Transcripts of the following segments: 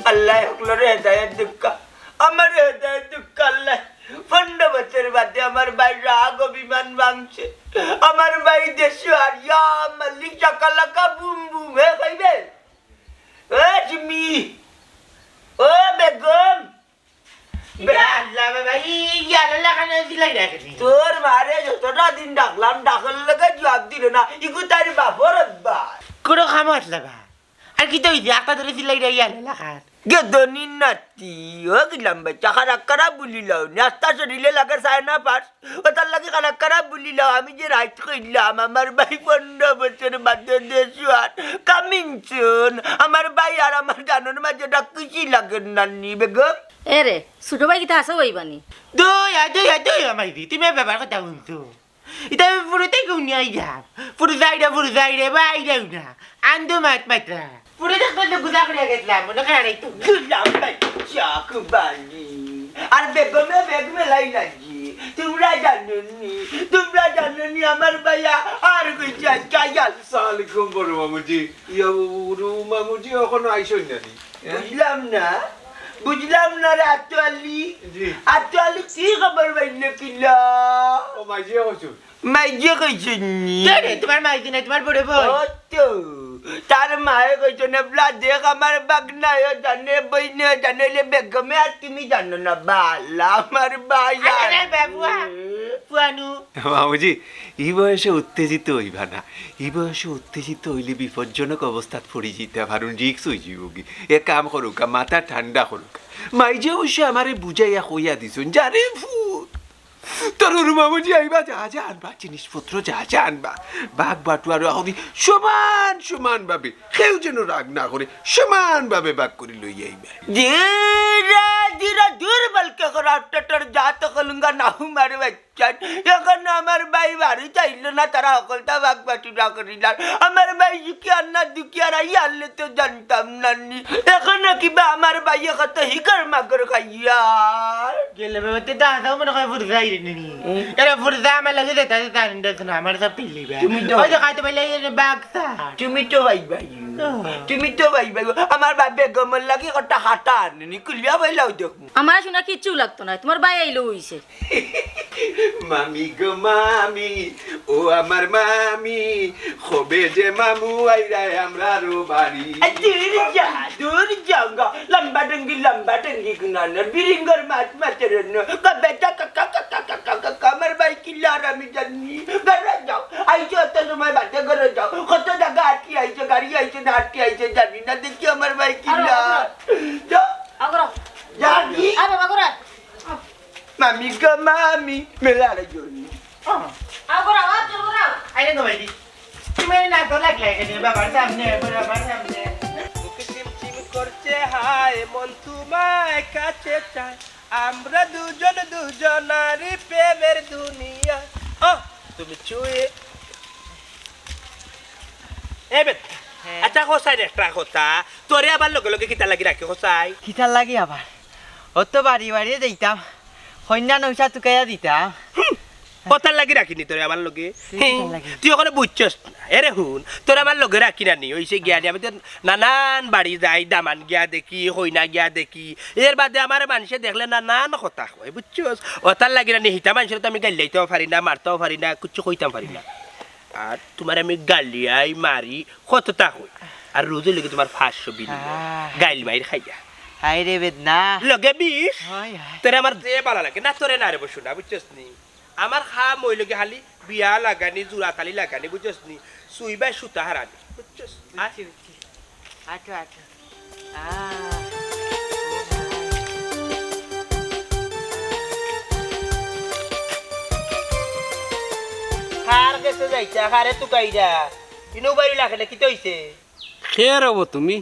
আল্লাহ হকলরে হেদায়েত দুঃখা আমার হেদায়েত দুঃখা আল্লাহ 15 বছর বাদে আমার ভাই রাগ অভিমান ভাঙছে আমার ভাই দেশে আর ইয়া মালিক চাকালাকা বুম বুম হে খাইবে ও জিমি ও বেগম আল্লাহ বাবা ইয়া আল্লাহ কানে দিলাই রাখি তোর মারে যতটা দিন ডাকলাম ডাকল লাগে জবাব দিল না ইগু তার বাপর বা কোনো খামত লাগা আর কি তো একটা ধরে দিলাই রে ইয়া আল্লাহ কান গদনিন নাতি ও গিলাম বাচ্চা খারাপ বুলিলাও নাস্তা শরীরে লাগে চায় না পাস ও তার লাগে খারাপ বুলিলাও আমি যে রাইট কইলাম আমার ভাই 15 বছর বাদে দেশুয়ার কামিং সুন আমার ভাই আর আমার জানোর মাঝে খুশি লাগে নানি বেগম এরে ছোট ভাই কিতা আছে ওইবানি দুই আমাই দি তুমি ব্যাপার কথা বলছো এটা পুরোটাই গুনি আইয়া পুরো যাইরে বাইরে না আন্দো মাত্রা পুরো দেখতে গুদা করে গেছিলাম মনে করে তো গিলাম বাচ্চা কুবানি আর বেগমে লাই লাগি তোমরা জানোনি আমার ভাইয়া আর কইছে আজকে আসসালামু আলাইকুম বড় মামুজি ইয়া বড় মামুজি এখনো আইসই নানি বুঝলাম না রে আতোয়ালি জি কি খবর বাইলে কিলা ও মাইজি হইছো মাইজে কইছে নি রে তোমার মাইজি না তোমার বড় ভাই ও তো তার মায়ে কইছে না বলা দেখ আমার বাগনা জানে বইনে জানেলে বেগমে আর তুমি জানো না বালা আমার ভাইয়া আরে বাবুয়া পুয়ানু মামুজি এই বয়সে উত্তেজিত হইবা না এই বয়সে উত্তেজিত হইলে বিপজ্জনক অবস্থাত পড়ি যেতে পারুন রিক্স হয়ে যাবি এ কাম করুক মাথা ঠান্ডা করুক মাইজে অবশ্য আমারে বুঝাইয়া কইয়া দিছুন জারে ফুট তোর মামুজি আইবা যা আনবা জিনিসপত্র যা আনবা বাঘ বাটুয়ার এখন সমান ভাবে কেউ যেন রাগ না করে সমান ভাবে বাঘ করে লই আইবা ধীরে দুর্বল কে করার জাত কলুঙ্গা না মার বাচ্চা এখন আমার ভাই বাড়ি চাইলো না তারা সকলটা বাঘ বাটুরা করিলাম আমার ভাই দুঃখিয়ার না দুঃখিয়ার আই আনলে তো জানতাম নানি এখন কিবা আমার ভাই কত হিকর মাকর খাইয়া গেলে বেতে দাদা মনে হয় ফুর যাই রে নি এরা ফুর যা আমার লাগে দেতা দেতা না আমার সব পিলি বে ওই যে খাইতে পাইলে এই বাগসা তুমি তো ভাই আমার ভাই বেগমের লাগে কটা হাঁটা আনেনি কুলিয়া ভাইলাও দেখো আমার শোনা কিচ্ছু লাগতো না তোমার ভাই আইলো হইছে মামি গো মামি ও আমার মামি খবে যে মামু আইরাই আমরা রো বাড়ি দূর যাওগা লম্বা ডঙ্গি গুনানোর বিরিঙ্গর মাছের বেটা আমার ভাই কিল্লার আমি জানি ঘরে যাও আইছো অত সময় বাদে ঘরে যাও কত জায়গা আটকি আইছো গাড়ি আইছো না আটকি আইছো জানি না দেখি আমার ভাই কিল্লার জানি মামি গো মামি মেলার জন্য আইলে তো ভাই তুমি না তো লাগলে কে বাবার সামনে বাবার সামনে বুকে চিমচিম করছে হায় মন তোমায় কাছে চায় আমরা দুজনারই প্রেমের দুনিয়া তুমি চুয়ে এবেত আচ্ছা কোসাই একটা কথা তোরে আবার লগে কিতা লাগি রাখি কোসাই কিতার লাগে আবার অত বাড়ি যাইতাম কন্যা নৌসা টুকাইয়া দিতাম কথার লাগি রাখিনি তোরে আমার লগে তুই ওখানে বুঝছস এরে হুন তোর আমার লগে রাখি নানি ওইসে গিয়া আমি তো নানান বাড়ি যাই দামান গিয়া দেখি হইনা গিয়া দেখি এর বাদে আমার মানুষে দেখলে নানান কথা কয় বুঝছস ওতার লাগি নানি হিতা মানুষের তো আমি গাইলাইতেও পারি না মারতেও পারি না কিছু কইতাম পারি না আর তোমার আমি গালিয়াই মারি কতটা হই আর রোজে লেগে তোমার 500 বিল গাইল মাইর খাইয়া হাই রে বেদনা লগে 20 হয় তোরে আমার যে ভালো লাগে না তোরে না রে বসু না বুঝছস নি আমার খা মই লগে খালি বিয়া লাগানি জুরা তালি লাগানি বুঝছস নি সুইবা সুতা হারানি বুঝছস আচ্ছা খার গেছে যাইতা খারে তুকাইরা ইনো বাড়ি লাগে কি তইছে খেয়ে রব তুমি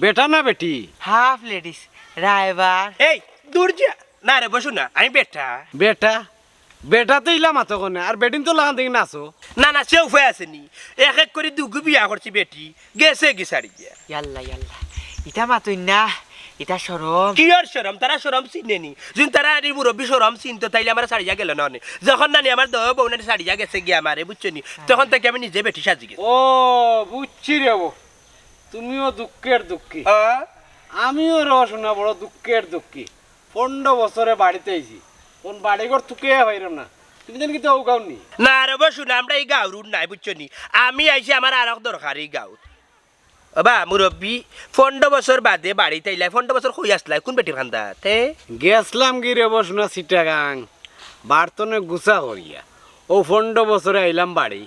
বেটা না বেটি হাফ লেডিস রাইবার এই দূর যা না রে বসু না আমি বেটা বেটা তো ইলা মাতো কোনে আর বেটিন তো লাগান দেখি নাচো না সেও হয়ে আসেনি এক করে দুগু বিয়া করছি বেটি গেছে গিসারি গিয়া ইয়াল্লা ইটা মাতুই না ইটা সরম কি আর শরম তারা শরম চিনেনি যুন তারা আরে মুরব্বী শরম চিনতো তাইলে আমার সাড়িয়া গেল না যখন নানি আমার দহ বউনের সাড়িয়া গেছে গিয়া আমারে বুঝছনি তখন থেকে আমি নিজে বেটি সাজি গেছি ও বুঝছি রে তুমি তুমিও দুঃখের দুঃখী আমিও শোনা বড় দুঃখের দুঃখী 15 বছরে বাড়িতে আইছি কোন বাড়িঘর তুকে হইরাম না তুমি যেন কিন্তু ওগাওনি না রে বসুন আমরা এই গাঁর নাই বুঝছো নি আমি আইছি আমার আর দরকার এই গাঁত বাবা মুরব্বী 15 বছর বাদে বাড়িতে আইলাই 15 বছর হই আসলাই কোন বেটির খান্দা তে গেছলাম গিরে বসুনা সিটাগাং বার্তনে গুছা করিয়া ও 15 বছরে আইলাম বাড়ি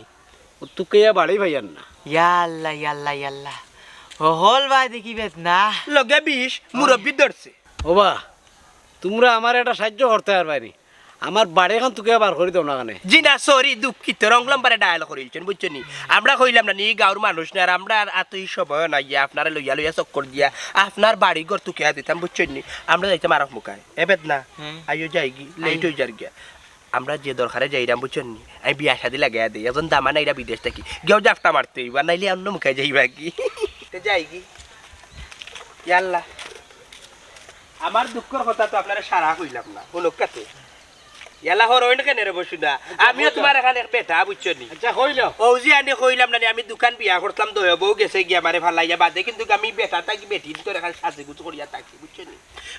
ও তুকেয়া বাড়ি ভাইয়ার না ইয়াল্লা ইয়াল্লা ইয়াল্লা হল ভাই দেখি বেশ না লগে 20 মুরব্বী ধরছে ওবা তোমরা আমার একটা সাহায্য করতে পারবানি আমার বাড়ি এখন তুকে বার করে দাও না কানে জি না সরি দুঃখিত রং লম্বারে ডায়াল করিলছেন বুঝছো নি আমরা কইলাম না নি গাঁর মানুষ না আর আমরা এতই সময় নাই আপনারা লইয়া লইয়া চক্কর দিয়া আপনার বাড়ি ঘর তুকে দিতাম বুঝছো নি আমরা যাইতাম আরক মুখায় এবেদ না আইও যাইগি লেট হয়ে যার গিয়া আমরা যে দরকারে যাইরাম বুঝছো নি আমি বিয়া শাদি লাগাইয়া দিই এখন দামা নাইরা বিদেশ থাকি গেও জাফটা মারতে হইবা নাইলে অন্য মুখায় যাইবা কি যাইগি ইয়াল্লা আমার দুঃখের কথা তো আপনারা সারা কইলাম না হলকাতে ইয়ালা হরইন কেন রে বসু না আমিও তোমার এখানে বেটা বুঝছো নি আচ্ছা কইলো ও যে আনি কইলাম না আমি দোকান বিয়া করতাম দয় বউ গেছে গিয়া মারে ফালাইয়া বাদে কিন্তু আমি বেটা থাকি বেটি তোর এখানে সাজে গুছ করিয়া থাকি বুঝছো নি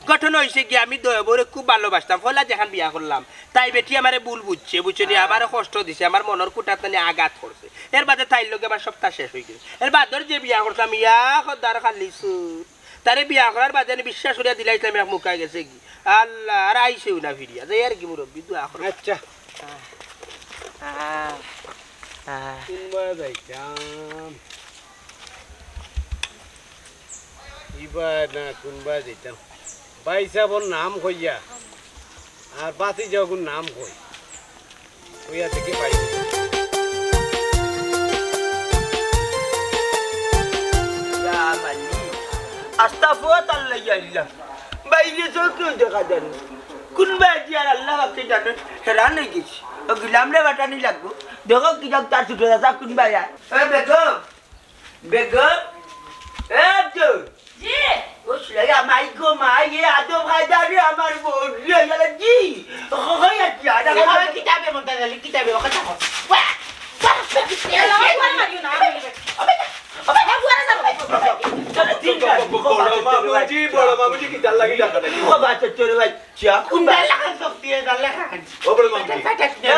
গঠন হইছে গিয়া আমি দয় বউরে খুব ভালোবাসতাম ফলা যেখান বিয়া করলাম তাই বেটি আমারে ভুল বুঝছে বুঝছো নি আমারও কষ্ট দিছে আমার মনের কুটাত মানে আঘাত করছে এর বাদে তাইর লগে আমার সপ্তাহ শেষ হয়ে গেছে এর বাদর যে বিয়া করতাম ইয়া খদার খালিছু তারে বিয়া করার বাদে আমি বিশ্বাস করিয়া দিলাইছিলাম এক মুখায় গেছে কি আল্লাহ আর আইসেও না ফিরিয়া যে আর কি মুরব্বী দোয়া করো আচ্ছা কোনবা যাইতাম ইবার না কোনবা যাইতাম বাইসাবর নাম কইয়া আর বাতি যখন নাম কই কইয়া থেকে বাড়ি আস্তাগফিরুল্লাহ বাইরে চোখেও দেখা যান কোন বাজি আর আল্লাহ বাকি জানে হেরান হয়ে গেছি ও গিলাম রে বাটানি লাগবো দেখো কি যাক তার ছুটে যাতা কোন বায়া বেগম বেগম তো জি ওসলাই আমাই গো মাই এ আদো ভাইদারে আমার বোন রে গেল জি হয় কি আদা কিতাবে মনটা জালি কিতাবে কথা কও বড় মামুজি কি তার লাগি ডাকা নাকি ও বাচ্চা চলে বাচ্চা কোন কুন্ডা লাগা শক্তি দালে খান ও বড় মামুজি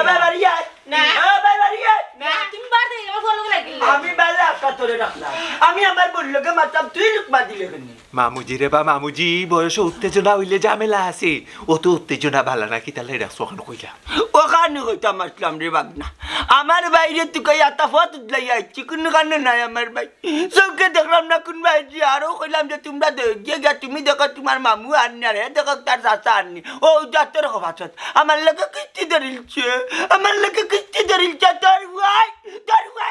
বাবারিয়া না। বাবারিয়া না তুমি বার থেকে আমার ভালো লাগিল আমি বেলা আটকা ধরে রাখলাম আমি আমার বললোকে মাতাম তুই লুকমা দিলে কেন মামুজি রে বা মামুজি বয়সে উত্তেজনা হইলে ঝামেলা আছে ও তো উত্তেজনা ভালো নাকি তাহলে রাখছো ওখানে কইলা ওখানে হইতাম আসলাম রে বাগনা আমার বাইরে তুই এত ফত উঠলাই আইছি কোন কারণে নাই আমার ভাই চৌকে দেখলাম না কোন ভাই আরো কইলাম যে তোমরা গিয়ে গিয়া তুমি দেখো তোমার মামু আননি আর হে দেখো তার চাচা আননি ও যাতে রকম আছত আমার লোকে কিস্তি ধরিলছে আমার লোকে কিস্তি ধরিলছে তোর ভাই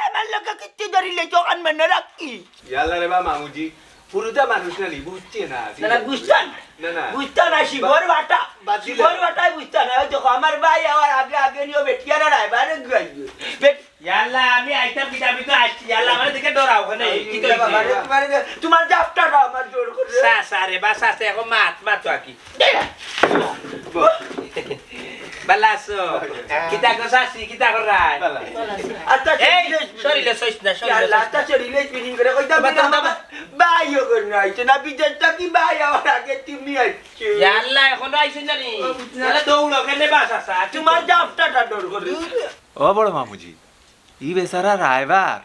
আমার লোকে কিস্তি ধরিলে চোখান মেনে রাখি ইয়াল্লা রে বা মামুজি পুরোটা মানুষ না বুঝছে না না বুঝতাম বুঝতা না শিবর বাটা শিবর বাটাই বুঝতা না দেখো আমার ভাই আমার আগে আগে নিও বেটিয়ারা নাই বাইরে গাইবে ইয়াল্লা আমি আইতাম কিতাবি তো আসছি ইয়াল্লা আমারে দেখে ডরাও ওখানে কি তো তোমার জাপটাটা আমার জোর করে সারে বা সাসে এখন মাত তো কি বালাসো কিতা গসাসি কিতা করাই আচ্ছা এই শরীরে সইছ না শরীরে আচ্ছা শরীরে ফিলিং করে কইতা ভাই ওগো নাইছে না বিজেটা কি ভাই আমার আগে তুমি আইছো ইয়াল্লা এখন আইছেন জানি তাহলে দৌড়ো কেনে বাসাসা তোমার জাপটাটা ডর করে ও বড় মামুজি ই বেচারা রায়বার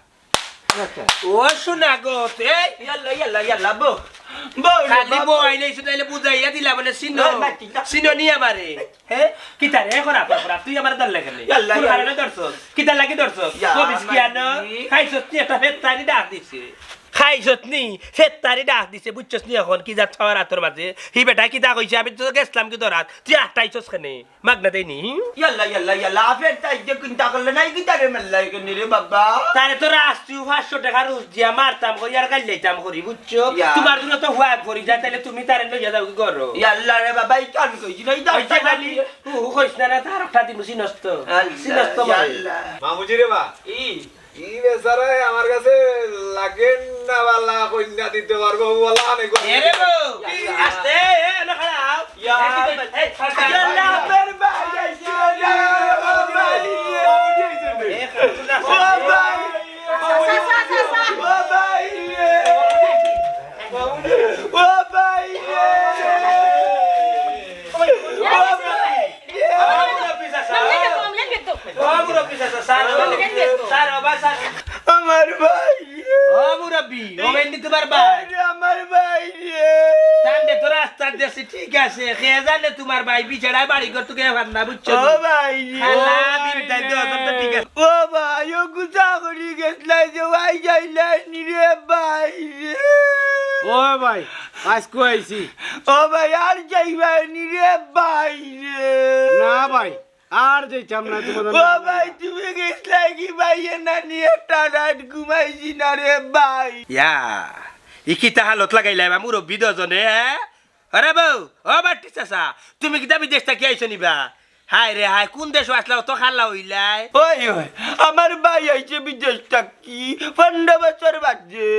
ও শোনা গো এই ইয়াল্লা বো খালি বই নেইছ তাইলে বুঝাইয়া দিলা মানে সিনো নি আমারে হে কিতা রে করা তুই আমার দল লাগলে ইয়াল্লা, তুই ইয়াল্লা। হারানো দর্শক কিতা লাগি দর্শক ইয়া, কবিস কি আনো মানি। খাইছত নি একটা ফেত্তারি ডাক দিছে খাইছত নি ফেত্তারি ডাক দিছে বুঝছস নি এখন কি যা ছাওয়ার আতর মাঝে হি বেটা কিতা কইছে আমি তো গেছলাম কি দরাত তুই আটাইছস কেনে মাগনা দেইনি ইয়াল্লা আফের তাই যে চিন্তা করলে নাই কি তারে মেলাই কেন রে বাবা তারে তো রাষ্ট্র 500 টাকা রোজ দিয়া মারতাম কই আর গাল লইতাম করি বুঝছো ইয়া। তোমার জন্য তো হুয়া করি যা তাইলে তুমি তারে লইয়া যাও কি করো ইয়াল্লা রে বাবা এই কান কইছি নাই ওই যে খালি কইছ না তার একটা দিন সিনস্ত সিনস্ত মানে মামুজি রে বা ই বেচারা আমার কাছে লাগেন না বালা কন্যা দিতে পারবো বলা অনেক এরে গো আস্তে এ না খাও ইয়াল্লা আফের ভাই আইছো রে বাবা ও ভাই ও ভাই তোমার ভাই আরে আমার ভাই রে তান্ডে তো রাস্তার দেশে ঠিক আছে খেয়ে জানে তোমার ভাই বিছাড়ায় বাড়ি ঘর তোকে এবার না বুঝছো ও ভাই রে খালা বিনতাই তো তো ঠিক আছে ও ভাই ও গুছা করি গেছলাই যে ভাই যাইলানি রে ভাই রে ও ভাই আজকে আইছি ও ভাই আর যাইবানি রে ভাই রে না ভাই আর যাইতাম না তোমাদের ও ভাই তুমি গেছলাই কি ভাই না নিয়ে টানাট ঘুমাইছি না রে ভাই ইয়া ইকি তাহালত লাগাইলাই বা মুরব্বী দজনে হ্যাঁ আরে বউ ও বাটি চাচা তুমি কি দাবি দেশটা কি আইছো নিবা হাই রে হাই কোন দেশ আসলা তো খাল্লা হইলাই ওই ওই আমার ভাই আইছে বিদেশটা কি 15 বছর বাজে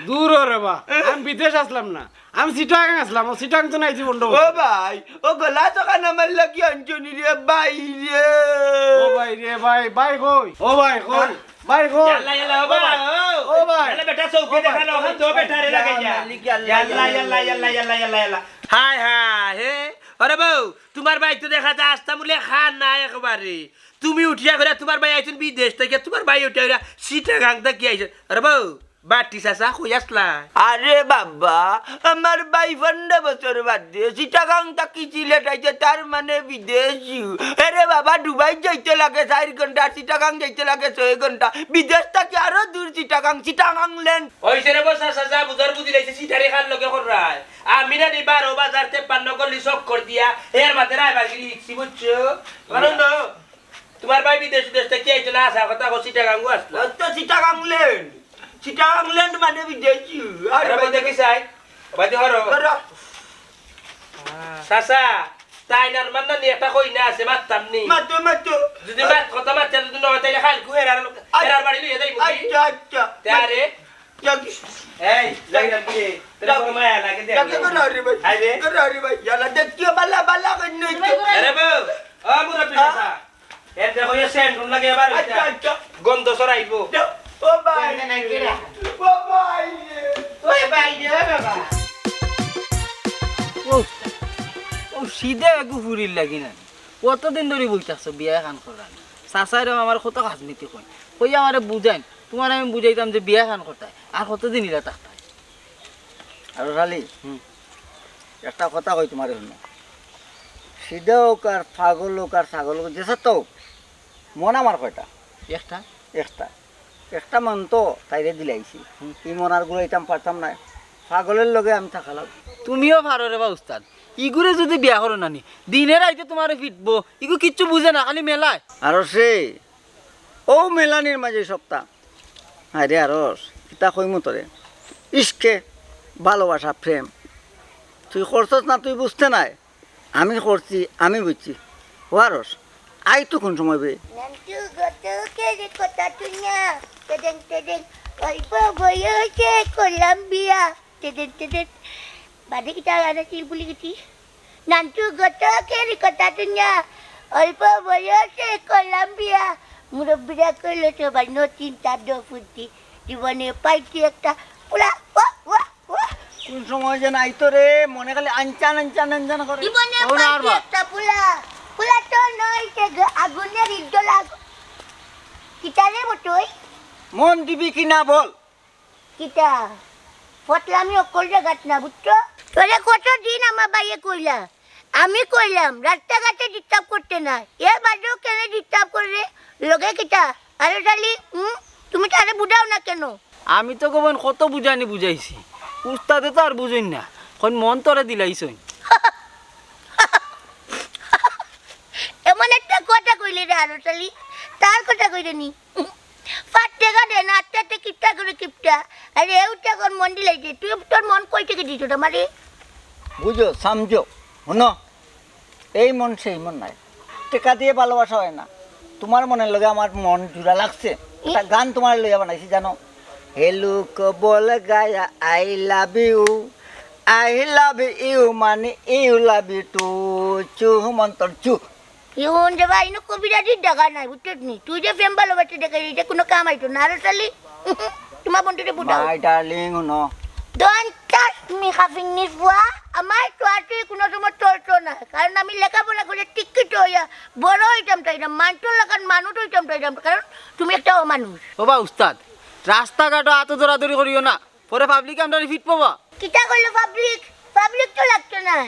দূর রে বা আমি বিদেশ আসলাম না আমি চিটাং আসলাম ও চিটাং তো নাইছি বন্ধ ও ভাই ও গলা দোকান আমার লাগি আনছনি রে ভাই রে ও ভাই রে ভাই ভাই কই ও ভাই কই ভাই কই ইয়াল্লা ইয়াল্লা ও ভাই ও ভাই ইয়াল্লা বেটা চৌকি দেখালো ওখান তো বেটা রে লাগাই যা ইয়াল্লা ইয়াল্লা ইয়াল্লা ইয়াল্লা ইয়াল্লা ইয়াল্লা হাই হাই হে আরে বউ তোমার ভাই তো দেখা যায় আস্তা মুলে খান না একবারে তুমি উঠিয়া করে তোমার ভাই আইছেন বিদেশ থেকে তোমার ভাই উঠিয়া সিটা গাংটা কি আইছে আরে বউ বাটি চাচা কই আসলা আরে বাবা আমার ভাই 15 বছর বাজে চিটাগাং তাকি সিলেট আইছে তার মানে বিদেশি আরে বাবা দুবাই যাইতে লাগে 4 ঘন্টা চিটাগাং যাইতে লাগে 6 ঘন্টা বিদেশ থেকে আরো দূর চিটাগাং ল্যান্ড ওইছে রে বসা চাচা বুঝার বুঝি লাইছে সিটারে খান লগে করাই আমি না নি 12 বাজার 53 গলি সব কর দিয়া এর মাঝে রাইবার গিরি ইচ্ছি বুঝছো কারণ তোমার ভাই বিদেশ থেকে কি আইছে না আসা কথা কো চিটাগাং আসলো তো চিটাগাং ল্যান্ড মানে বিদেশি আরে ভাই দেখি চাই ভাই হরো চাচা তাই না মানে নি একটা কই না আছে মাত্তাম নি মাতো যদি মাত কথা মাত্তা যদি নয় তাইলে খাল কুহেরার এরার বাড়ি লইয়া যাই মুই আচ্ছা তারে জাগি এই যাইরা বিয়ে তোর বড় মায়া লাগে দে আরে ভাই ইয়ালা দেখিও বালা কইনে আরে বউ ও মুরব্বি চাচা এর দেখো এ সেন্ট লাগে এবার আচ্ছা গন্ধ ছড়াইবো ও ভাই ও ভাই ওই ভাই রে বাবা ও সিধে একু ফুরির লাগি না কতদিন ধরে বইতাছো বিয়া খান করার চাচাইরাও আমার কত রাজনীতি কই আমারে বুঝাইন তোমার আমি বুঝাইতাম যে বিয়া খান করতাই আর কতদিন ইলা থাকতাই আৰু শালি একটা কথা কই তোমার শুনো সিধা হোক আর পাগল হোক আর ছাগল হোক যেসা তো মন আমার কয়টা একটা একটা মন তো তাইরে দিলাইছি এই মনার গুলো ইতাম পারতাম না পাগলের লগে আমি থাকালাম তুমিও ভালো রে বা উস্তাদ ইগুরে যদি বিয়া করো নানি দিনের আইতে তোমারে ফিটবো ইগু কিচ্ছু বুঝে না খালি মেলায় আৰু সে ও মেলানির মাঝে সপ্তাহ আরে আরস কিতা কইমু তোরে ইস্কে ভালোবাসা প্রেম তুই করছস না তুই বুঝতে নাই আমি করছি আমি বুঝছি ও আরস আই তো কোন সময় বে Nanti goto ke di kota tunya. Tedeng. Ibu boyo ke Colombia. Tedeng. Bade kita ada cilbuli gitu. Nanti goto ke di kota tunya. Ibu boyo ke Colombia. Mudah-mudahan kalau coba no cinta do putih. Di mana paiti একটা পুলা wah. কোন সময় যেন আইতো রে মনে খালি আনচান করে Di mana paiti একটা পুলা. Pula to noy ke agunya ridol agu. Kita le botoy. মন দিবি কি না বল Kita ফটলামি অকল জায়গাত না বুঝছো তোরে কতদিন আমার বাইয়ে কইলা আমি কইলাম রাস্তাঘাটে ডিস্টার্ব করতে না এ বাজেও কেন ডিস্টার্ব করে লগে কিটা আরে শালি তুমি তারে বুঝাও না কেন আমি তো কবেন কত বুঝাইছি উস্তাদে তো আর বুঝইন না কোন মন তোরে দিলাইছই এমন একটা কথা কইলে রে আরো শালি তার কথা কইলে নি পাট্টেগা দে না আত্মাতে কিপটা করে কিপটা আরে এউটা কোন মন দিলাইছে তুই তোর মন কই থেকে দিছ তোমারে বুঝো সামঝো শুনো এই মন সেই মন নাই টেকা দিয়ে ভালোবাসা হয় না তোমার মনের লগে আমার মন জুড়া লাগছে একটা গান তোমার লইয়া বানাইছি জানো হেলুক বল গায়া আই লাভ ইউ মানে ইউ লাভ ইউ টু চু মন্তর চু ইউন যে ভাই নো কবিরা দি ডাকা নাই বুঝছিস নি তুই যে প্রেম ভালোবাসা দেখা এটা কোনো কাম আইতো না আরে শালি তোমার বন্ধুরে বুঝাও মাই ডার্লিং শুনো ডোন্ট টাচ মি হাভিং নিস বুয়া আমার তো আর কোনো সময় চলতো না কারণ আমি লেখাপড়া করে টিকিট হইয়া বড় হইতাম তাই না মানতো লাগান মানুষ হইতাম তাই না কারণ তুমি একটা অমানুষ ও বা উস্তাদ রাস্তাঘাটও এত দৌড়াদৌড়ি করিও না পরে পাবলিক আমরা রিপিট পাবা কিতা করলো পাবলিক পাবলিক তো লাগতো না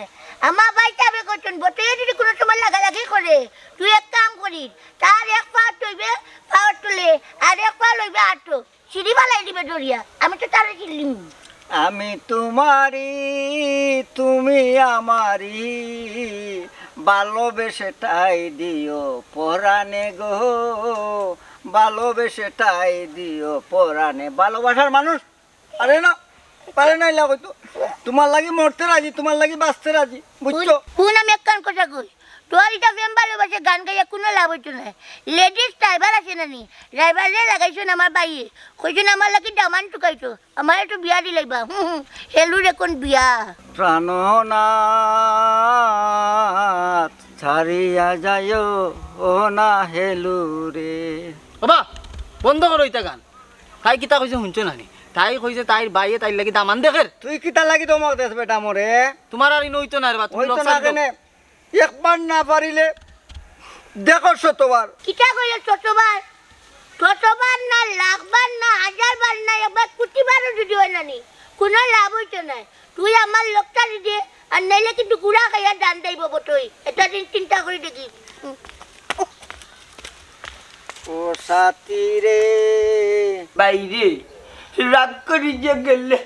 আমার ভাই যাবে করছেন বটে যদি কোনো সময় লাগালাগি করে তুই এক কাম করিস তার এক পা তুইবে পাওয়ার তুলে আর এক পা লইবে আটো সিঁড়ি বালাই দিবে দরিয়া আমি তো তারে চিনলিম আমি তোমারি তুমি আমারি ভালোবেসেটাই দিও পরাণে গো ভালোবেসেটাই দিও পরাণে ভালোবাসার মানুষ আরে না পারে নাই লাগো তো তোমার লাগি মরতে রাজি তোমার লাগি বাঁচতে রাজি বুঝছো হুন আমি এক কান কথা কই তোর এটা ফেম ভালোবাসে গান গাইয়া কোনো লাভ হইতো না লেডিস ড্রাইভার আছে না নি ড্রাইভারে লাগাইছো না আমার বাইয়ে কইছো না আমার লাগি দামান টুকাইছো আমার একটু বিয়া দিলাইবা হেলুর এখন বিয়া প্রাণনাথ ছাড়িয়া যায় ও না হেলু রে বাবা বন্ধ করো ইটা গান তাই কিতা কইছে শুনছো নানি তাই কইছে তাইর বাইয়ে তাইর লাগি দামান দেখের তুই কিতা লাগি তোমাক দেশ বেটা মরে তোমার আর ইনো হইতো না রে বা তুমি হইতো না কেনে একবার না পারিলে দেখো শতবার কিটা কইলে ছোটবার না লাখবার না হাজারবার না একবার কোটিবারও যদি হয় না নি কোনো লাভ হইতো না তুই আমার লোকটা দিদি আর নাইলে কিন্তু গুড়া খাইয়া দান দেব বটই এটা দিন চিন্তা করে দেখি ও সাথী রে বাইরে রাগ করি যে গেলে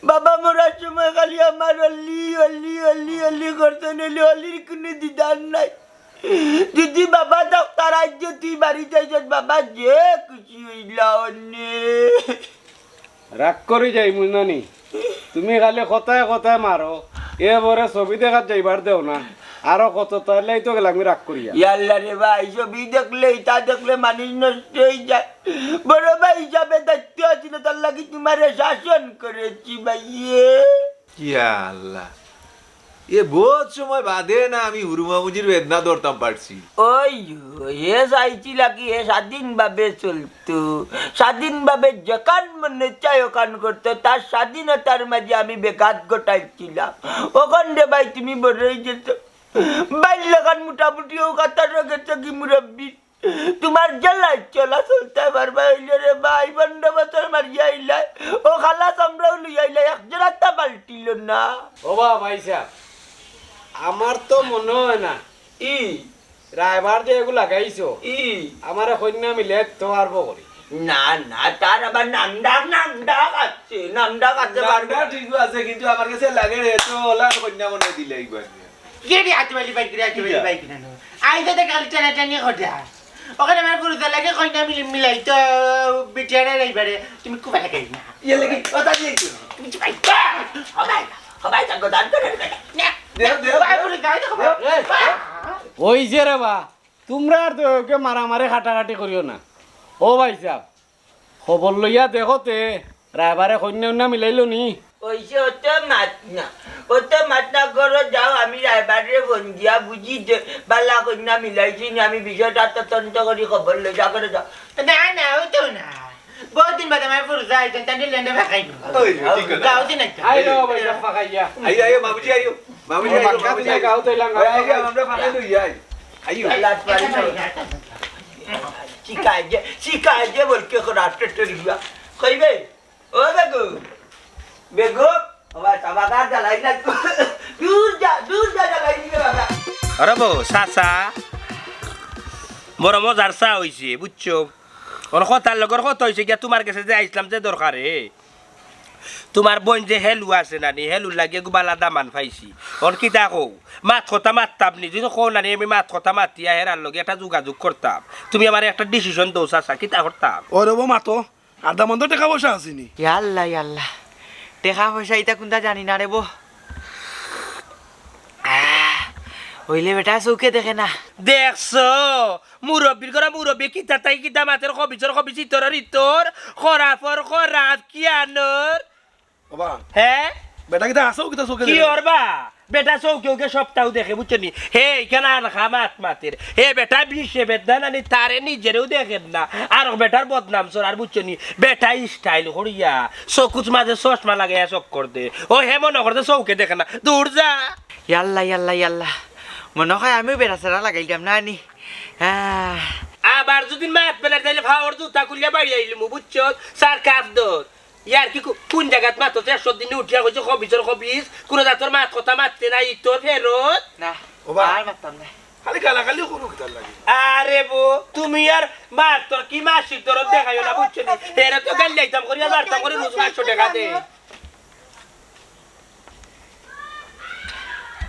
বাবা মরার সময় খালি আমার অল্লি অল্লি অল্লি অল্লি করতে নিলে অল্লির কোনো দিদার নাই যদি বাবা থাকতা রাজ্য তুই বাড়ি যাইছ বাবা যে খুশি হইলা অন্যে রাগ করে যাই মুনানি তুমি খালি কথায় কথায় মারো এবারে ছবি দেখাত যাইবার দেও না আরো কত তাহলে তো গেলাম আমি রাগ করিয়া ইয়াল্লা রে ভাই ছবি দেখলে তা দেখলে মানুষ নষ্ট হয়ে যায় বড় ভাই হিসাবে দায়িত্ব আছিল তার লাগি তোমার শাসন করেছি ভাইয়ে ইয়া আল্লাহ এ বহুত সময় বাদে না আমি হুরুমামুজির বেদনা ধরতাম পারছি ওই এ চাইছিল কি এ স্বাধীনভাবে চলতো স্বাধীনভাবে যেখান মনে চাই ওখান করতো তার স্বাধীনতার মাঝে আমি বেঘাত ঘটাইছিলাম ওখানে ভাই তুমি বড়ই যেত বাল্যখান মোটামুটি ও কাতার গেছে কি মুরব্বী তোমার জেলায় চলা চলতে পারবা হইলে রে ভাই 15 বছর মারিয়া আইলা ও খালাস আমরাও লইয়া আইলা একজন একটা পাল্টিল না ও বা ভাই সাহেব আমার তো মনে হয় না ই রায়বার যে এগুলো লাগাইছো ই আমার কন্যা মিলে তো পারব করি না না তার আবার নামডাক আছে পারবে ঠিক আছে কিন্তু আমার কাছে লাগে রে তো ওলা কন্যা মনে দিলে একবার গেড়ি আতবালি বাইক না আই তো গালি টানা টানি কথা ওখানে আমার পুরুষের লাগে কইনা মিলাই তো বিটিয়ারে রাইবারে তুমি কুবা লাগাই না ইয়ে লাগি কথা দিয়েছো তুমি কি বাইক সবাই তাকে দান করে না ওই যে রে বা তোমরা আর তো ওকে মারামারি খাটাখাটি করিও না ও ভাই সাহেব খবর লইয়া দেখোতে রায়বারে কন্যা উন্না মিলাইলো নি ওইসে ওতে মাত না করো যাও আমি রায়বারে বন্দিয়া বুঝি যে বালা কন্যা মিলাইছি না আমি বিষয়টা তদন্ত করি খবর লই যা করে যাও না না হইতো না বহুদিন বাদে আমার পুরুষ আইতেন তাহলে লেন্ডে ফাঁকাই ওই ঠিক আছে গাও দিন একটা আইলো ভাই সাহেব ফাকাইয়া আইও আইও মামুজি আইও মামুজি আইও মামুজি আইও গাও তৈলাম আইও আমরা ফাঁকাই লই আই আইও লাট পারি শিকায় যে বলকে রাত্রে টেরিয়া কইবে ও বেগো বাবা সাবাগার জ্বালাই না দূর যা জ্বালাই দিবে বাবা আরে বো চাচা বড় মজার চা হয়েছে বুঝছো ওর কথার লগর কথা হয়েছে গিয়া তোমার কাছে যে আইসলাম যে দরকারে তোমার বোন যে হেলু আছে নানি হেলুর লাগে গুবালা দামান পাইছি ওর কিতা কও মাত কথা মারতাম নি যদি কও নানি আমি মাত কথা মাতিয়া হেরার লগে একটা যোগাযোগ করতাম তুমি আমার একটা ডিসিশন দৌ চাচা কিতা করতাম ওরে বো মাতো আধা মন্দ টাকা পয়সা আসেনি ইয়াল্লা ইয়াল্লা টাকা পয়সা ইটা কোনটা জানি না রে বো হইলে বেটা চৌকে দেখে না দেখছো মুরব্বীর ঘরে মুরব্বী কিতা তাই কিতা মাতের কবিচর কবিচ ইতর ইতর খরাফর খরাফ কি আনর বাবা হ্যাঁ বেটা কিটা আসো কিটা চোখে কি ওরবা বেটা চৌকে ওকে সপ্তাহ দেখে বুঝছো নি হে এখানে আনখা মাত মাতের হে বেটা বিষে বেদনা নানি তারে নিজেরও দেখেন না আর বেটার বদনাম সর আর বুঝছো নি বেটা স্টাইল করিয়া চকুচ মাঝে চশমা লাগাইয়া চক্কর দে ও হে মনে করতে চৌকে দেখে না দূর যা ইয়াল্লা ইয়াল্লা ইয়াল্লা মনে হয় আমিও বেড়া চেরা লাগাইলাম না নি আবার যদি মাত পেলে তাইলে ভাওয়ার জুতা খুলিয়া বাড়ি আইলি মু বুঝছো সার কাপ দর ইয়ার কি কোন জায়গাত মাত্র 100 দিনে উঠিয়া কইছে খবিজর খবিজ কোন জাতর মাত কথা মারতে নাই তোর ফেরত না ও বা আর মারতাম না খালি গালাগালি করো কিতার লাগে আরে বো তুমি আর মার তোর কি মাসিক দরদ দেখাইও না বুঝছো নি এরা তো গাল লাইতাম করি আর মারতাম করি রোজ 500 টাকা দে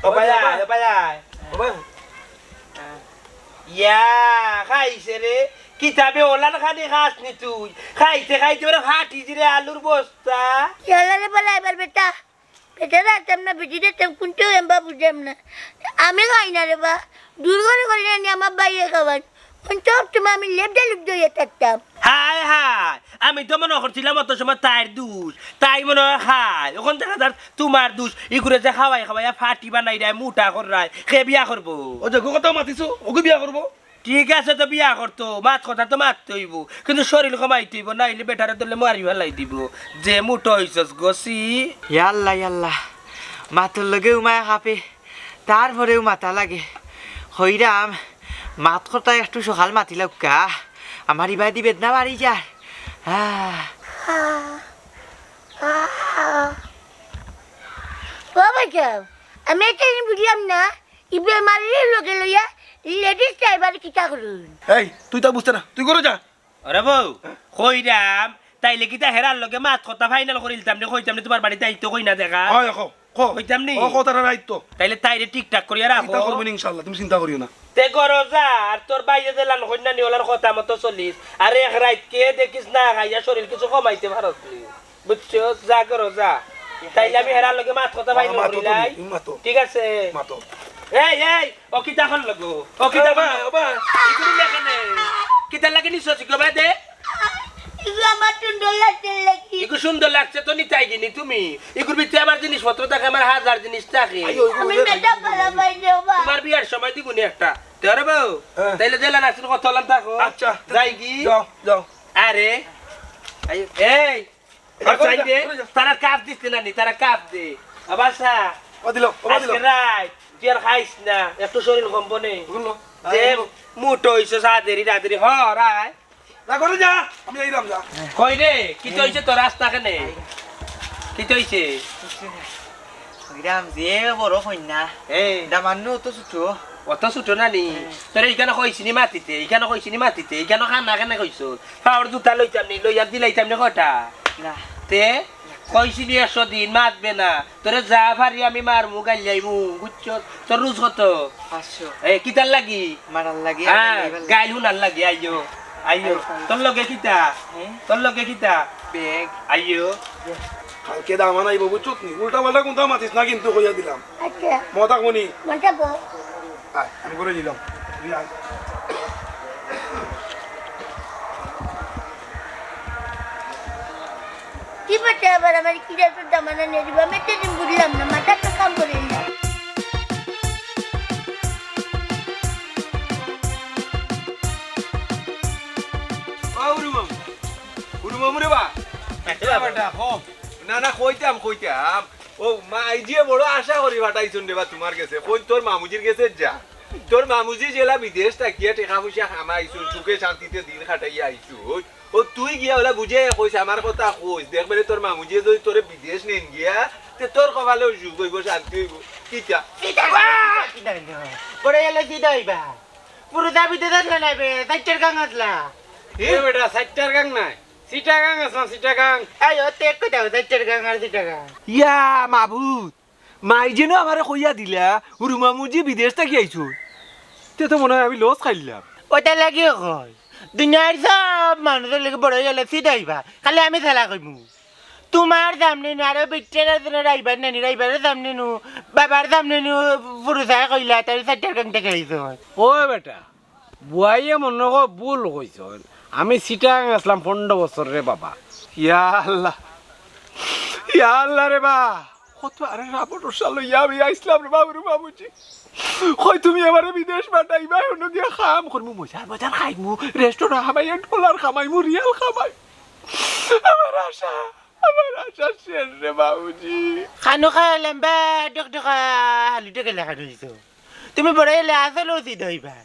ও ভাই ও ভাই ইয়া খাইছে রে কিতাবে ওলান খানি খাস নি তুই খাইতে খাইতে ওরা ফাটি দিরে আলুর বস্তা চলারে বলা এবার বেটা বেটা রাখতাম না বেটি দিতাম কোনটাও এমবা বুঝতাম না আমি খাই না রে বা দূর করে করে নিয়ে আমার বাইরে খাবার সব সময় আমি লেপটা লুপ দিয়ে থাকতাম হাই হাই আমি তো মনে করছিলাম অত সময় তাইর দোষ তাই মনে হয় খায় ওখান দেখা যার তোমার দোষ ইগুলো যে খাওয়াই খাওয়াই ফাটি বানাই দেয় মোটা করায় সে বিয়া করবো ও যে কথা মাতিছো ওকে বিয়া করবো ঠিক আছে তো বিয়া করতো মাত কথা তো মারতে হইব কিন্তু শরীর কমাইতে হইব নাইলে বেটারে ধরলে মারি ফেলাই দিব যে মুটো হইছস গছি ইয়াল্লা ইয়াল্লা মাথার লগে উমায় কাঁপে তারপরেও মাথা লাগে হইরাম মাত কথা একটু সকাল মাতিল কা আমার ইবাদি বেদনা বাড়ি যায় ও বাচ্চা আমি একটা জিনিস বুঝলাম না ইবে মারিয়ে লোকে লইয়া লেডিস ড্রাইভার কিতা করুন এই তুই তা বুঝতে না তুই করে যা আরে বউ কইরাম তাইলে কি তা হেরার লগে মাত কথা ফাইনাল করিলতাম নে কইতাম নে তোমার বাড়িতে আইতো কই না দেখা হয় কো কো কইতাম নি ও কথাটা রাইতো তাইলে তাইরে ঠিকঠাক করিয়া রাখো চিন্তা করবেন ইনশাআল্লাহ তুমি চিন্তা করিও না তে করো যা আর তোর বাইরে দিলান কইনা নি ওলার কথা মতো চলিস আর এক রাত কে দেখিস না খাইয়া শরীর কিছু কমাইতে পারস নি বুঝছো যা করো যা তাইলে আমি হেরার লগে মাত কথা ফাইনাল করিলাই মাতো ঠিক আছে মাতো এই ও কিতা হল লগো ও কিতা ইগুলি লেখানে কিতা লাগে নি সচি গবা দে ইগো আমার সুন্দর লাগছে লাগি ইগু সুন্দর লাগছে তো নিতাই গিনি তুমি ইগুর ভিতরে আমার জিনিসপত্র থাকে আমার হাজার জিনিস থাকে আমি বেটা ভালো পাই দেবা তোমার বিয়ার সময় দিগুনি একটা তোর বউ তাইলে জেলা নাচের কথা হলাম থাকো আচ্ছা যাই কি যাও যাও আরে এই আচ্ছা দে তারা কাপ দিতে না নি তারা কাপ দে আবাসা ও দিলো আজকে রাত তুই আর খাইস না একটু শরীর কম্পনে বললো যে মুটো হইছে সাদেরি রাদেরি হ রায় না করে যা আমি এইরাম যা কই রে কি তো হইছে তোর রাস্তা কেনে কি তো হইছে হইরাম যে বড় কন্যা এই দামান্নু তো ছুটো অত ছোট না নি তোর এইখানে কইছিনি মাতিতে এইখানে কইছিনি মাতিতে এইখানে খানা কেনে কইছ পাওয়ার জুতা লইতাম নি লইয়ার দিলাইতাম নি কটা না তে কইছিনি 100 দিন মাতবে না তোরে যা ভারি আমি মারমু গাল যাইমু বুঝছ তোর রোজ কত 500 এই কিতার লাগি মারার লাগে হ্যাঁ গাইল হুনার লাগি আইয়ো আইয়ো তোর লগে কিতা তোর লগে কিতা বেগ আইয়ো কালকে দামা নাই বাবু চুপ নি উল্টা পাল্টা কোনটা মাতিস না কিন্তু কইয়া দিলাম আচ্ছা মতা কোনি মনটা বল আয় আমি করে দিলাম তুই আয়। কি বেটা আবার আমার কি রাত দামানা নিয়ে দিবা আমি তো দিন বুঝলাম না মাথা তো কাম করে না রে বা না না কইতাম ও মাই যে বড় আশা করি ফাটাইছুন রে বা তোমার কাছে কই তোর মামুজির কাছে যা তোর মামুজি জেলা বিদেশ থাকিয়া টেকা পয়সা খামাইছুন সুখে শান্তিতে দিন খাটাইয়া আইছু ও তুই গিয়া ওলা বুঝে কইস আমার কথা কইস দেখবে তোর মামুজি যদি তোরে বিদেশ নেন গিয়া তে তোর কপালে সুখ হইব শান্তি হইব কিটা পড়ে গেলে কি দইবা পুরো দাবিতে ধরলে নাইবে তাইটার গাং আসলা এ বেটা 60টার গাং নাই সিটাগাং আছে সিটাগাং আয়ো তে কই দাও তাইটার গাং আর দিটা গাং ইয়া মাবুত মাই যেন আমারে কইয়া দিলা হুরু মামুজি বিদেশ থাকি আইছু তে তো মনে হয় আমি লস খাইলাম ওটা লাগি কই দুনিয়ার সব মানুষের লাগে বড় গেলে সিটাইবা খালি আমি খেলা কইমু তোমার সামনে নু আরো বিটের দিনে রাইবার নানি রাইবারের সামনে নু বাবার সামনে নু পুরুষায় কইলা তাই সাইটার গাং থেকে আইছো ও বেটা বুয়াইয়ে মনে কো ভুল কইছ আমি সিটাগাং আসলাম 15 বছর রে বাবা ইয়া আল্লাহ রে বা কত আরে রাবণ সালো ইয়া আমি আইসলাম রে বাবুর মামুজি কই তুমি আমারে বিদেশ পাঠাইবা হনো গিয়া খাম করমু মজার মজার খাইমু রেস্টুরেন্ট খামাই ডলার খামাইমু রিয়াল খামাই আমার আশা শেষ রে বাবুজি খানো খাইলাম বা ডকডকা হালিতে গেলে খানো হইছো তুমি বড় গেলে আসলো সিটাইবা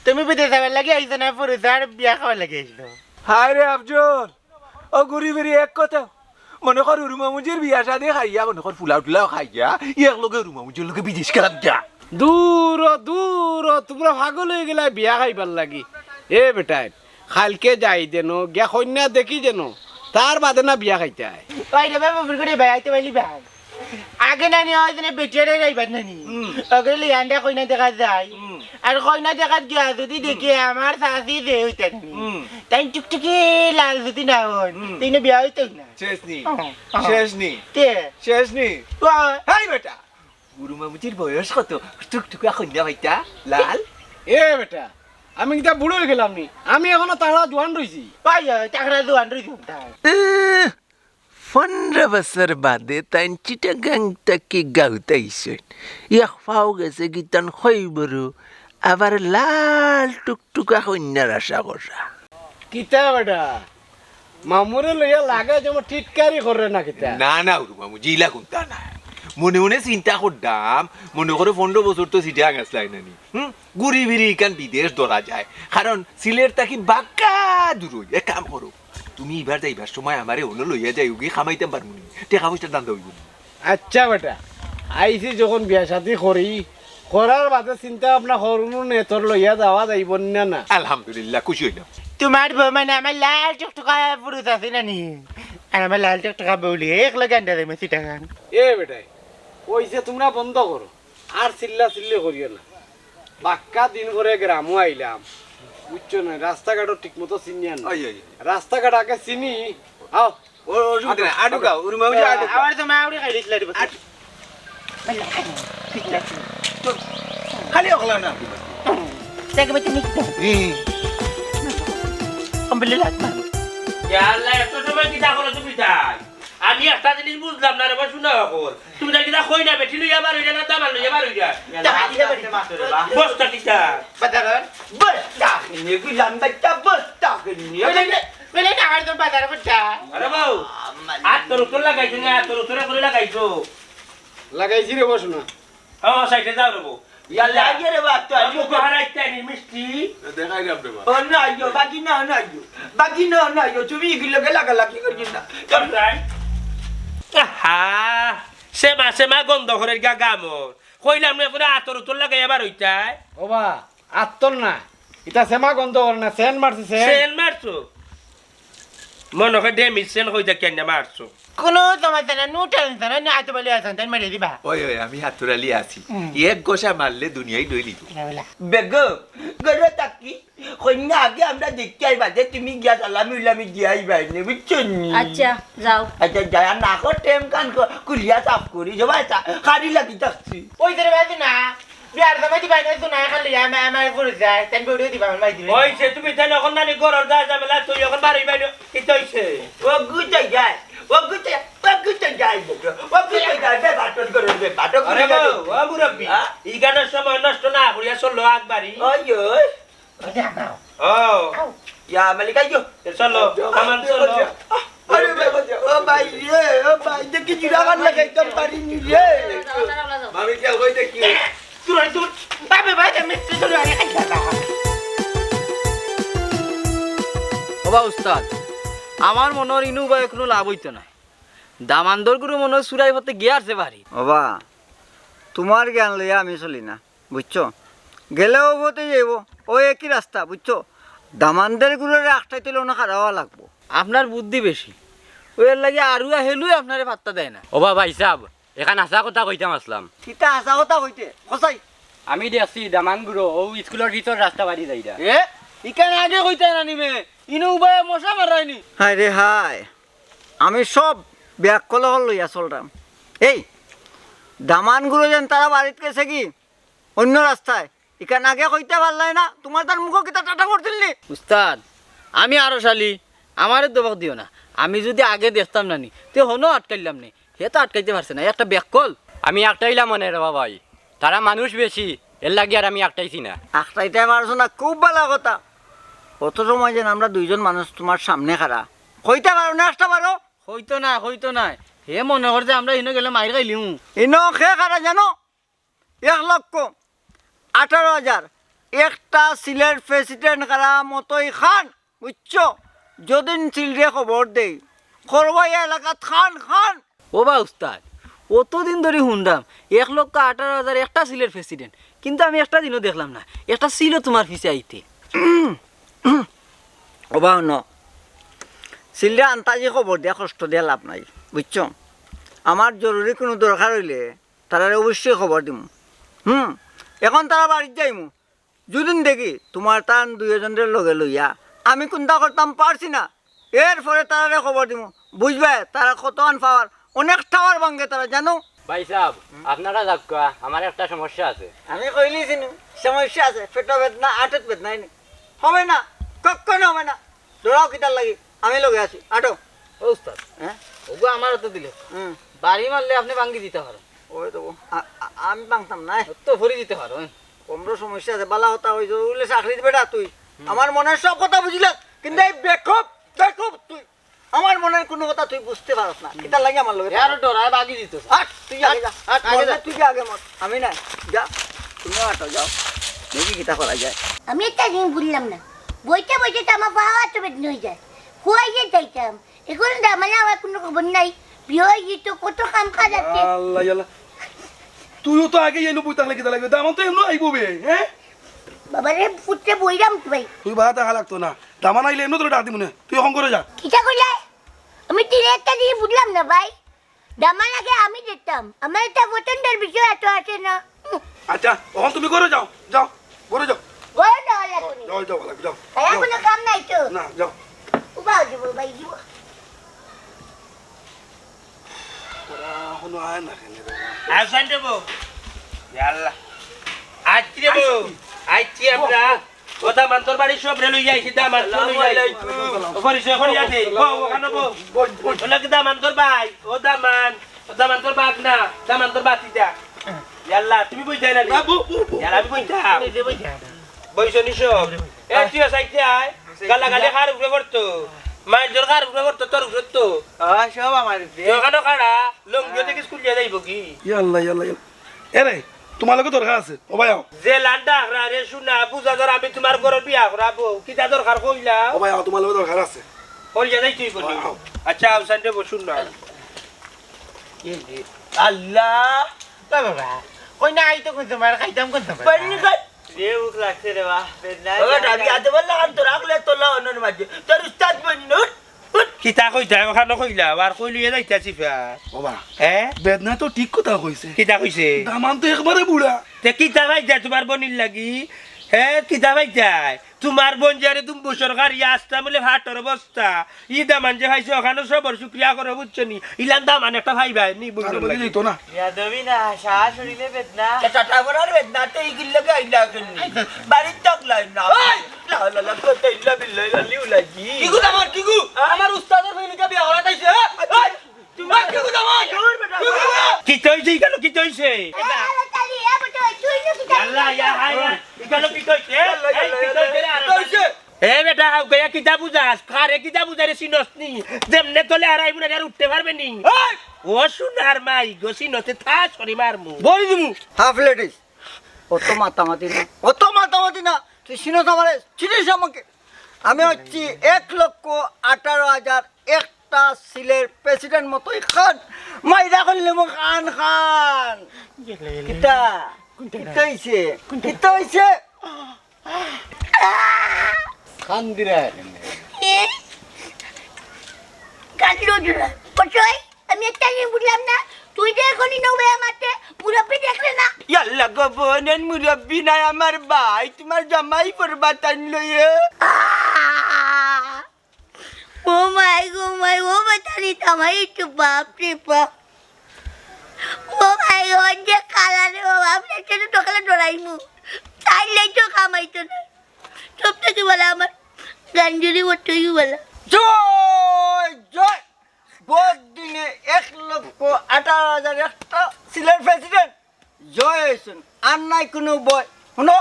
তুমি বিদেশ যাবার লাগে আইছো না পুরুষার বিয়া খাওয়ার লাগে আইছো হায় রে আফজল ও ঘুরি ফিরি এক কথা মনে কর রুমামুজির বিয়া শাদি খাইয়া মনে কর ফুলাও টুলাও খাইয়া এক লগে রুমামুজির লগে বিদেশ গেলাম যা দূর দূর তোমরা পাগল হয়ে গেলা বিয়া খাইবার লাগি এ বেটাই খালকে যাই দেন গিয়া কন্যা দেখি যেন তার বাদে না বিয়া খাইতে হয় বাইরে বাবা ফুল করে বেড়াইতে পারলি ভাগ আগে নানি হয় বেটিয়ারে যাইবার নানি ওগুলো লিয়ানটা কইনা দেখা যায় আর কইনা দেখা গিয়া যদি দেখি আমার শাশি যে হইতে তাই টুকটুকি লাল যদি না হন তাই না বিয়া হইতে না শেষ নি হাই বেটা রুমামুজির বয়স কত টুকটুকা কন্যা ভাইটা লাল এ বেটা আমি কিতা বুড়ো হয়ে গেলাম নি আমি এখনো তারা জোয়ান রইছি পাই টাকা দোয়ান রইছি 15 বছর বাদে তাই চিটাগাং তাকে গাউতাইছেন এক ফাও গেছে গীতান খইবরু আবার লাল টুকটুকা কন্যার আশা করা কিতা বেটা মামুরে লইয়া লাগে যেমন টিটকারি করে না কিতা না না রুমামু জিলা কোনটা না মনে মনে চিন্তা করতাম মনে করে 15 বছর তো চিটা গেছলাই নানি ঘুরি ফিরি ইকান বিদেশ ধরা যায় কারণ সিলেট তাকি বাঁকা দূর এক কাম করো তুমি এবার যাইবার সময় আমারে অন্য লইয়া যাই উগি খামাইতে পারবো নি টাকা পয়সা দাম দইব আচ্ছা বেটা আইসি যখন বিয়া শাদি করি করার বাদে চিন্তা ভাবনা করুন নে তোর লইয়া যাওয়া যাইব না না আলহামদুলিল্লাহ খুশি হইলাম তোমার বউ মানে আমার লাল টুকটুকা পুরুষ আছে নানি আর আমার লাল টুকটুকা বউলি এক লগে আন্ডা দেবে চিটাগান এ বেটাই কইছে তোমরা বন্ধ করো আর চিল্লা চিল্লি করিও না বাক্কা দিন করে গ্রামও আইলাম বুঝছো না রাস্তাঘাটও ঠিক মতো চিনি না রাস্তাঘাট আগে চিনি আও আডু গাও রুমামু আডু আমার তো মাউরি খাই দিছিল রে খালি অকলা না দেখবে তুমি আলহামদুলিল্লাহ আল্লাহ এত সময় কিতা করো তুমি তাই আমি একটা জিনিস বুঝলাম না রে বা শুনা হল তুমি তাই কিতা কই না বেটি লইয়া বার হইয়া না দামান লইয়া বার হইয়া বসটা কিতা বাজার বস্তা কিনে গুলাম বাচ্চা বস্তা কিনে বলে না আর তো বাজার করতা আরে বাউ আর তোর উত্তর লাগাইছো না তোর উত্তরে করে লাগাইছো লাগাইছি রে বসো না ও সাইডে যাও রে বউ ইয়াল্লা আগে রে বাত তো আমি তো হারাইতে নি মিষ্টি দেখাই দাম দেবা ও না ইয়ো বাকি না ইয়ো তুমি ইগুলো গেলা গেলা কি করছিস না তাই আহা সেমা গন্ধ করে গা গামর কইলাম না পুরা আতর উত্তর লাগাইয়া বার হইতাই ওবা আত্তর না এটা সেমা গন্ধ করে না সেন মারছে সেন মারছো মনে হয় ডেমিস সেন হইতা কেন মারছো কোনো সমস্যা না নো টেনশন না আইতে বলে আছেন তাই মারি দিবা ওই আমি হাতুরালি আছি এক গোসা মারলে দুনিয়ায় দইলি বেগম গরে তাকি কইনা আগে আমরা দেখতে আইবা যে তুমি গিয়া সালামি উলামি দিয়া আইবা নে বুঝছো নি আচ্ছা যাও আচ্ছা যায় না কো টেম কান কুলিয়া সাফ করি জবা খাড়ি লাগি তাকছি ওই ধরে বাজু না বিয়ার দামে দিবা না তো না খালি আমার পুরো যায় তাই ভিডিও দিবা মাই দিবে হইছে তুমি তাই এখন নানি গরর যা যাবেলা তুই এখন বাড়ি বাইরে কি হইছে ও গুতে যায় বে বাটন করে বে বাটন আরে বাউ ও মুরব্বি এই গানের সময় নষ্ট না করিয়া চলো আগবাড়ি ওই ওই ও ইয়া মালিকা ইয়ো চলো আমান চলো আরে ও ভাই দেখি জিরাগান লাগাইতাম পারিনি রে মামি কি কই দেখি তুই বাবে বাবে মিস্ত্রি চলে আরে খাইতা ওবা উস্তাদ আমার মনের ইনু বা কোনো লাভ হইতো না দামান্দর গুরু মনে সুরাই হতে গিয়ারছে বাড়ি বাবা তোমার জ্ঞান লইয়া আমি চলি না বুঝছো গেলেও বতে যাইব ওই একই রাস্তা বুঝছো দামানদের গুলোরে একটাই তুলে না খারাপ লাগবো আপনার বুদ্ধি বেশি ওই লাগে আরু হেলুই আপনারে পাত্তা দেয় না ও ভাই সাহেব এখানে আসা কথা কইতাম আসলাম কিতা আসা কথা কইতে সঁচাই আমি দেখছি দামানগুলো ও স্কুলের ভিতর রাস্তা বাড়ি যাইরা এ ইকানে আগে কইতে না নিবে ইনু উবায় মশা মারাইনি হায় রে হায় আমি সব ব্যাগ কলহল লইয়া চলতাম এই দামানগুলো যেন তারা বাড়িতে গেছে কি অন্য রাস্তায় এখানে আগে কইতে পারলাই না তোমার তার মুখ কিতা টাটা করছিল নি উস্তাদ আমি আরো শালি আমারে দবাক দিও না আমি যদি আগে দেখতাম না নি তে হনো আটকাইলাম নি হে তো আটকাইতে পারছে না একটা ব্যাগ কল আমি একটাইলাম মনে রে ভাই তারা মানুষ বেশি এর লাগি আর আমি একটাইছি না একটাইতে পারছো না খুব ভালো কথা অত সময় যেন আমরা দুইজন মানুষ তোমার সামনে খাড়া কইতে পারো না আসতে পারো হইতো না হে মনে কর যে আমরা ইনো গেলে মাইর খাইলিউ ইনো খে খাড়া জানো 1,18,000 একটা সিলেট প্রেসিডেন্ট খারা মতোই খান বুঝছো যদিন চিলরে খবর দেই খরবাইয়া এলাকাত খান খান। ও বা উস্তাদ, অতদিন ধরে শুনলাম 1,18,000 একটা সিলের প্রেসিডেন্ট, কিন্তু আমি একটা দিনও দেখলাম না একটা ছিল তোমার পিছে আইতে। ওবা ন চিলরে আন্তাজি খবর দিয়া কষ্ট দিয়া লাভ নাই বুঝছ। আমার জরুরি কোনো দরকার হইলে তারা অবশ্যই খবর দিম। এখন তারা বাড়ির যাইমু, যদিন দেখি তোমার টান 2জনের লগে লইয়া আমি কোনটা করতাম পারছি না, এরপরে তারা খবর দিমু। বুঝবে তারা কত আন পাওয়ার, অনেক টাওয়ার ভাঙ্গে তারা জানো। ভাই সাহেব আপনারা যাক্কা আমার একটা সমস্যা আছে। আমি কইলি চিনি সমস্যা আছে, পেটো বেদনা আটত বেদনা হবে না, কখনো হবে না। ধরাও কিতার লাগি আমি লগে আছি, আটো। ও উস্তাদ, হ্যাঁ ওগো আমারও তো দিলে বাড়ি মারলে আপনি ভাঙ্গি দিতে পারেন, ওই তো আমি ভাঙতাম না, তো ভরি দিতে পারো। কমরো সমস্যা আছে, বালা হতা ওই যে চাকরি দিবে তুই। আমার মনের সব কথা বুঝিল, কিন্তু এই বেকুব বেকুব তুই আমার মনের কোনো কথা তুই বুঝতে পারস না। কিতার লাগে আমার লগে আরো ডরায় বাগি দিত। আট তুই আগে যা, আগে যা, তুই যা আগে মত, আমি না যা, তুমিও আটো যাও, দেখি কিতা করা যায়। আমি একটা জিনিস বুঝলাম না, বইতে বইতে তো আমার পাওয়া তো বেদনা হয়ে যায়, খুয়াইয়ে যাইতাম। এখন দামালে আমার কোনো খবর নাই, বিয়ে হয়ে যেত, কত কাম কাজ আছে। আল্লাহ আল্লাহ, তুইও তো আগে এলো বই থাকলে কিতা লাগবে, দামান তো এমন আইব বে। হ্যাঁ বাবারে পুত্রে বইরাম তো ভাই, তুই বাহা টাকা লাগতো না, দামান আইলে এমন তোর ডাক দিব না, তুই এখন করে যা। কিটা করলে আমি তিন একটা জিনিস বুঝলাম না ভাই। দামান আগে আমি দেখতাম, আমার একটা পছন্দের বিষয় এত আছে না। আচ্ছা এখন তুমি করে যাও, যাও করে যাও, বলো না হলে এখনই। যাও যাও লাগবে, যাও আর কোনো কাম নাই তো, না যাও। উবাও দিব ভাই দিব। তোরা এখনো আয় না কেন রে? আসান দেবো আল্লাহ আইছি দেবো আইছি আমরা কথা মান্তর বাড়ি সব রে লই যাইছি দামান লই যাইছি পরিচয় করি যাতে ও ওখানে বো ওলা কি দামান তোর ভাই ও দামান তোর বাপ না দামান তোর বাতিটা আল্লাহ তুমি বই যাই না বাবু আল্লাহ আমি বই যা বইছ নিছো এ তুই সাইতে আয় গালা গালে খার উপরে পড়তো মাই জোর খার উপরে পড়তো তোর উপরে তো সব আমার ওখানে খাড়া লঙ্গি থেকে স্কুল দিয়ে যাইব কি ইয়াল্লা ইয়াল্লা ইয়াল্লা, এরে তোমার লগে দরকার আছে, ও ভাই আও, যে লান্ডা রে শুনা বুঝা ধর আমি তোমার ঘরে বিয়া করাবো কিটা দরকার কইলা ও ভাই আও, তোমার লগে দরকার আছে। ওই যাই তুই বলি আচ্ছা আউসান দেবো শুন না আল্লাহ বাবা কই না আইতো কোন তোমার খাইতাম কোন তোমার পানি কাট রে উক লাগছে রে বাহ বেদনা ওগো ডাবি আতে বললা কান তোর আগলে তোলা অনন মাঝে তোর উস্তাদ বনি নুট কিতা কইতা ওখানে কইলা আর কইলিয়ে যাইতাছি ফা ও বা হ্যাঁ বেদনা তো ঠিক কথা কইছে, কিতা কইছে দামান তো একবারে বুড়া। তে কিতা ভাই যায় তোমার বনির লাগি হ্যাঁ কিতা ভাই যায় তোমার বোন যারে তুমি সরকারি আসতা বলে ভাটর অবস্থা ই দামান যে ভাইছে ওখানে সবর শুক্রিয়া করে বুঝছো নি ইলান দামান একটা ভাই ভাই নি আর বুঝলো বলি দিত না, ইয়াদবি না শ্বাস শরীরে বেদনা টাটা বড়ার বেদনাতে ইগিল লাগে আইলা কেনি বাড়ি তক লাই না লা লা লা কত ইল্লা বিল্লাহ লিউ লাগি কিগু দামান কিগু আমার উস্তাদের ফেলিকা বিয়া করা তাইছে। তুমি কিগু দামান দূর বেটা কি তৈছে গেল কি তৈছে আরে তালি এ বটো তুই না কিটা আল্লাহ ইয়া হায় গেল কি তৈছে এ বেটা হাউ গয়া কিতা বুঝাস খারে কিতা বুঝারে সিনসনি যেমনে তোলে আর আইবুনা আর উঠতে পারবে নি ও সুনার মাই গসিনতে থা সরি মারমু বই দিমু হাফ লেডিস, অত মাতামাতি না, অত মাতামাতি না, তুই চিনস আমারে, চিনিস আমাকে? আমি হচ্ছি 1,18,000 একটা সিলের প্রেসিডেন্ট মতোই খান মাইরা করলে মোক খান খান। কিতা কিতা হইছে কিতা হইছে খান দিরা কাটলো দিলা কতই। আমি একটা জিনিস বুঝলাম না, তুই যে এখনই নবে আমাতে মুরব্বি দেখলে না। ইয়াল্লা গো বোনেন মুরব্বি নাই আমার ভাই তোমার জামাই পরবা তাই লইয়ে ও মাই ও বাতারি তামাই তো বাপ রে বাপ। ও মাই ও যে কালা রে ও বাপ রে তো তোকে ডরাইমু চাইলে তো কামাইতো না। সব থেকে বলা আমার গাঞ্জুরি বটই বলা। জয় জয় বহুত দিনে 1,18,000 একটা সিলের প্রেসিডেন্ট জয় হয়েছেন, আর নাই কোনো বয়। শুনো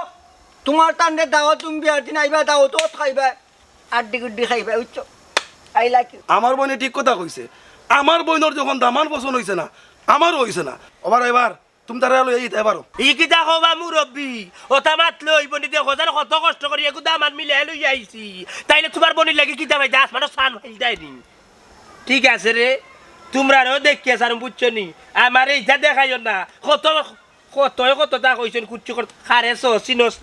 তোমার টান্ডে দাওয়া, তুমি বিয়ার দিন আইবা দাওয়াত খাইবা, আড্ডি গুড্ডি খাইবা, বুঝছো? I like you. আমার বোনে ঠিক কথা কইছে, আমার বোনের যখন দামান পছন্দ হইছে না আমারও হইছে না, আবার এবার তুমি তারা লই যেতে পারো ই কিতা কবা মুরব্বী ওটা মাতলো ওই বনি দেখো জানো কত কষ্ট করি এগুলো দামান মিলে লই আইছি তাইলে তোমার বনির লাগি কিতা ভাই দাস মানুষ সান হইল দেয়নি ঠিক আছে রে তোমরাও দেখিয়া সার বুঝছো নি আমার এইটা দেখাইও না কতটা কইছেন কুচ্ছু খারেছ চিনস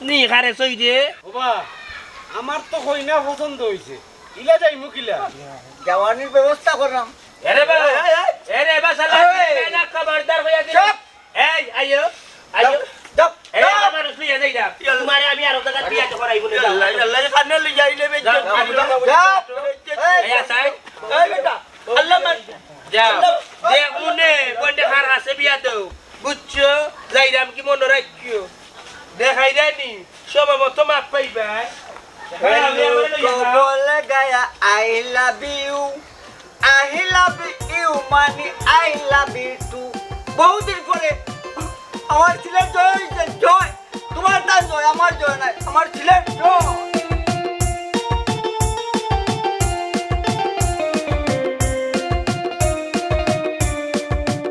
নি খারেছ রে বাবা আমার তো কইনা পছন্দ হইছে ইলা যাই মুকিলা যাওয়ানির ব্যবস্থা করলাম এরে বা সালা না খবরদার হইয়া দিল এই আইও এই মানুষ লইয়া যাই না তোমারে আমি আর জায়গা দিয়া করাইব না আল্লাহ খানে লই যাইলে বে এই আসাই এই বেটা আল্লাহ মান যাও দেখ মুনে বন্ডে খার আছে বিয়া দাও বুঝছো যাইরাম কি মনে রাখিও দেখাই দেয়নি সময় মতো মাপ পাইবা বলে গায়া আই লাভ ইউ মানে আই লাভ ইউ টু বহুদিন পরে আমার ছেলের জয় হয়েছে জয় তোমার তার জয় আমার জয় নাই আমার ছেলের জয়